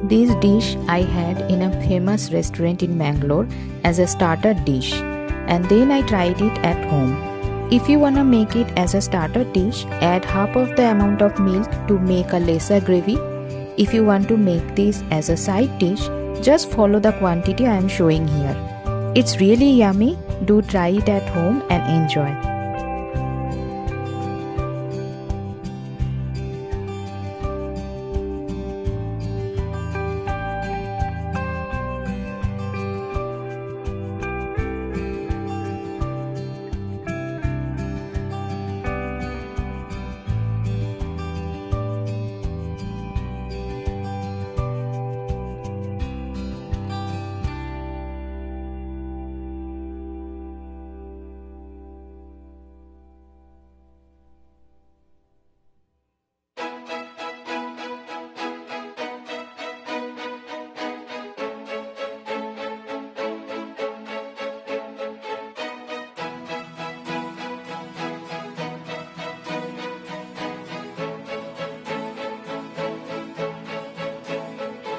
This dish I had in a famous restaurant in Mangalore as a starter dish, and then I tried it at home. If you wanna make it as a starter dish, add half of the amount of milk to make a lesser gravy. If you want to make this as a side dish, just follow the quantity I am showing here. It's really yummy. Do try it at home and enjoy.